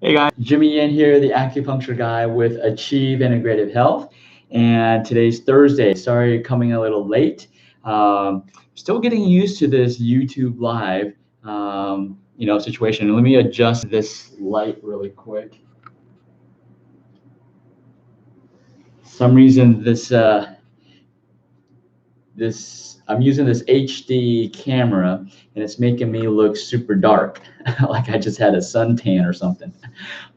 Hey guys, Jimmy in here, the acupuncture guy with Achieve Integrative Health. And today's Thursday. Sorry, coming a little late. Still getting used to this YouTube live, situation. Let me adjust this light really quick. Some reason this I'm using this HD camera and it's making me look super dark, like I just had a suntan or something.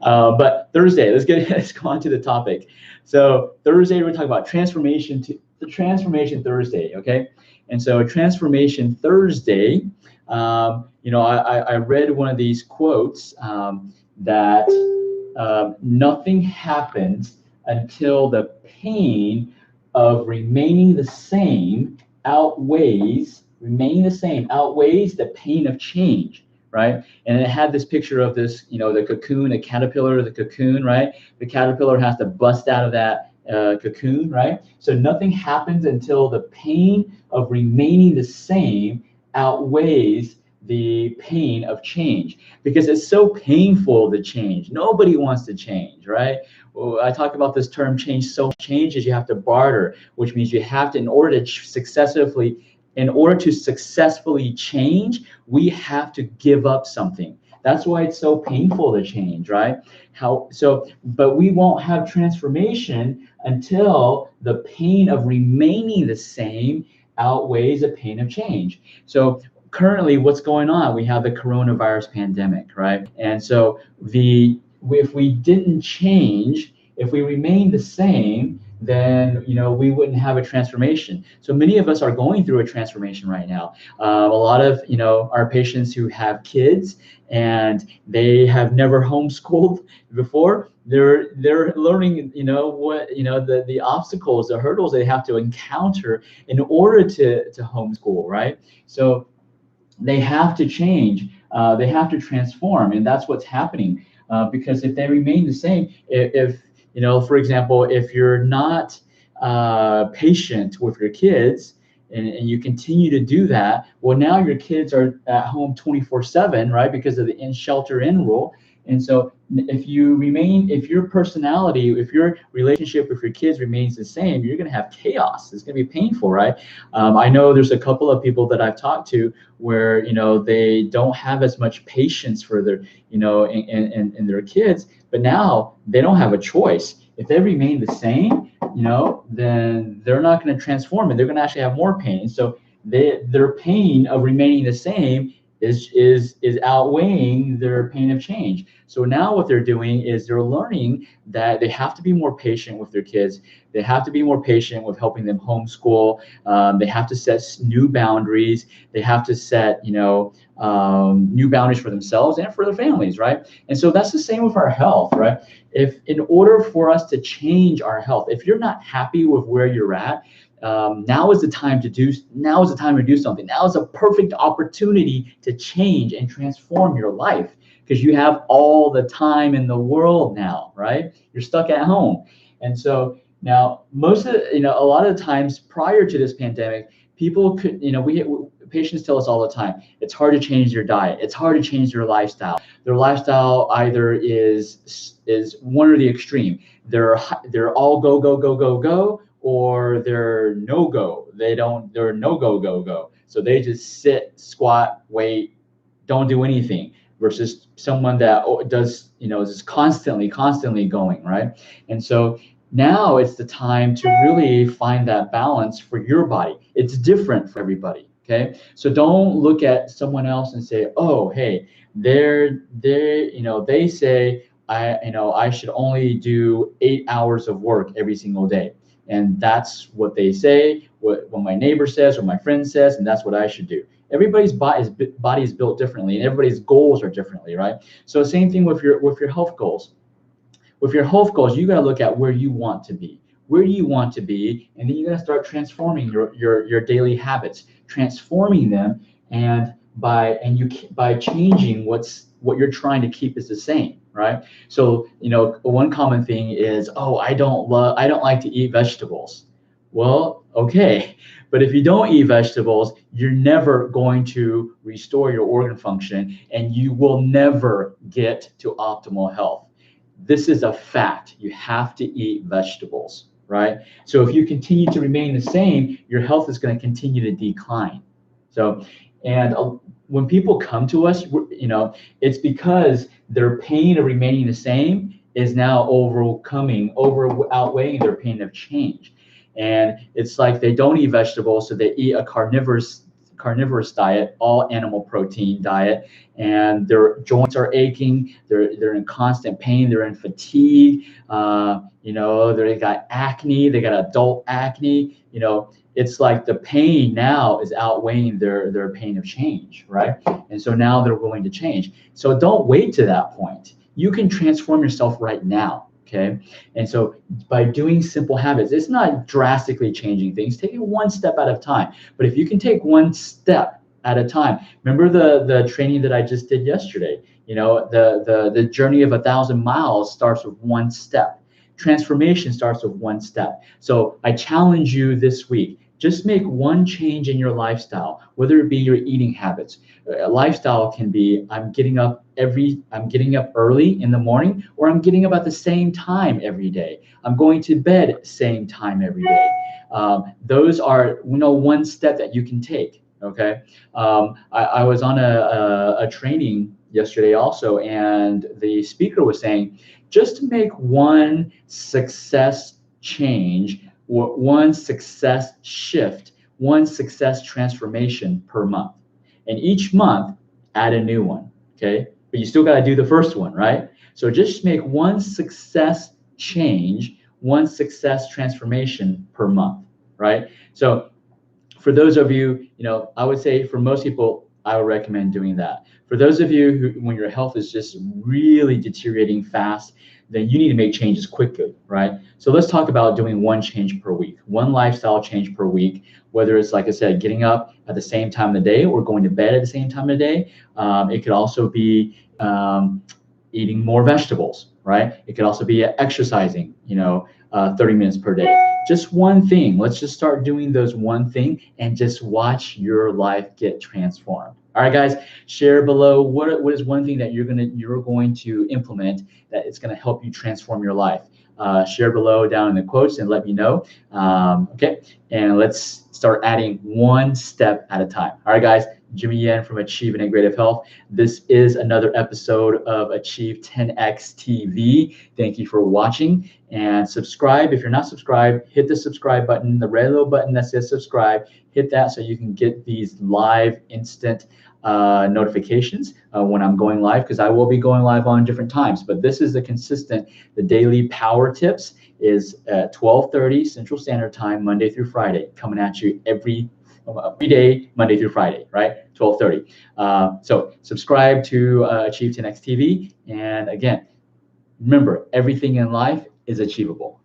But Thursday, let's go on to the topic. So Thursday we're talking about transformation to the transformation Thursday, okay? And so transformation Thursday, I read one of these quotes that nothing happens until the pain of remaining the same outweighs the pain of change, right? And it had this picture of this, the cocoon, a caterpillar, the cocoon, right? The caterpillar has to bust out of that cocoon, right? So nothing happens until the pain of remaining the same outweighs the pain of change, because it's so painful to change. Nobody wants to change, right? Well, I talk about this term change. So change is you have to barter, which means you have to, in order to successfully change, we have to give up something. That's why it's so painful to change, right? But we won't have transformation until the pain of remaining the same outweighs the pain of change. So currently what's going on, we have the coronavirus pandemic, right? And so the if we didn't change, if we remained the same, then we wouldn't have a transformation. So many of us are going through a transformation right now. A lot of our patients who have kids and they have never homeschooled before, they're learning the obstacles, the hurdles they have to encounter in order to homeschool, right? So they have to change, they have to transform, and that's what's happening. Because if they remain the same, if for example, if you're not patient with your kids, and you continue to do that, well, now your kids are at home 24/7, right? Because of the shelter in rule. And so if your personality, if your relationship with your kids remains the same, you're going to have chaos. It's going to be painful, right? I know there's a couple of people that I've talked to where they don't have as much patience for their in their kids, but now they don't have a choice. If they remain the same, then they're not going to transform, and they're going to actually have more pain. So their pain of remaining the same is outweighing their pain of change. So now what they're doing is they're learning that they have to be more patient with their kids. They have to be more patient with helping them homeschool. They have to set new boundaries. They have to set new boundaries for themselves and for their families, right? And so that's the same with our health, right? If in order for us to change our health, if you're not happy with where you're at, now is the time to do something. Now is a perfect opportunity to change and transform your life, because you have all the time in the world now, right? You're stuck at home. And so now a lot of the times prior to this pandemic, people could, patients tell us all the time, it's hard to change their diet. It's hard to change their lifestyle. Their lifestyle either is one or the extreme. They're all go, go, go, go, go, or they're no go. They're no go, go, go. So they just sit, squat, wait, don't do anything, versus someone that does, is constantly going, right? And so now it's the time to really find that balance for your body. It's different for everybody. Okay. So don't look at someone else and say, oh, hey, they say I should only do 8 hours of work every single day. And that's what they say, what my neighbor says or my friend says, and that's what I should do. Everybody's body is built differently, and everybody's goals are differently, right? So same thing with your health goals. With your health goals, you got to look at where you want to be. Where do you want to be? And then you got to start transforming your daily habits, transforming them, and by changing what you're trying to keep is the same, right? So one common thing is, oh, I don't like to eat vegetables. Well, okay. But if you don't eat vegetables, you're never going to restore your organ function and you will never get to optimal health. This is a fact. You have to eat vegetables, right? So if you continue to remain the same, your health is going to continue to decline. So, and when people come to us, it's because their pain of remaining the same is now outweighing their pain of change. And it's like they don't eat vegetables, so they eat a carnivorous diet, all animal protein diet, and their joints are aching. They're in constant pain. They're in fatigue. They got acne. They got adult acne. It's like the pain now is outweighing their pain of change, right? And so now they're willing to change. So don't wait to that point. You can transform yourself right now. Okay. And so by doing simple habits, it's not drastically changing things, taking one step at a time. But if you can take one step at a time, remember the training that I just did yesterday, the journey of 1,000 miles starts with one step. Transformation starts with one step. So I challenge you this week, just make one change in your lifestyle, whether it be your eating habits. Lifestyle can be I'm getting up early in the morning, or I'm getting up at the same time every day. I'm going to bed same time every day. Those are one step that you can take. Okay, I was on a training yesterday also, and the speaker was saying just to make one success change, one success shift, one success transformation per month. And each month, add a new one, okay? But you still got to do the first one, right? So just make one success change, one success transformation per month, right? So for those of you, I would say for most people, I would recommend doing that. For those of you who, when your health is just really deteriorating fast, then you need to make changes quickly, right? So let's talk about doing one change per week, one lifestyle change per week, whether it's, like I said, getting up at the same time of the day or going to bed at the same time of the day. It could also be eating more vegetables, right? It could also be exercising, 30 minutes per day. Just one thing. Let's just start doing those one thing and just watch your life get transformed. All right, guys, share below what is one thing that you're going to implement that it's going to help you transform your life. Share below down in the quotes and let me know. Okay, and let's start adding one step at a time. All right, guys. Jimmy Yen from Achieve Integrative Health. This is another episode of Achieve 10X TV. Thank you for watching, and subscribe. If you're not subscribed, hit the subscribe button, the red little button that says subscribe. Hit that so you can get these live instant notifications when I'm going live, because I will be going live on different times. But this is the daily power tips is at 12:30 Central Standard Time, Monday through Friday, coming at you every day, Monday through Friday, right? 12:30. So subscribe to Achieve 10X TV. And again, remember, everything in life is achievable.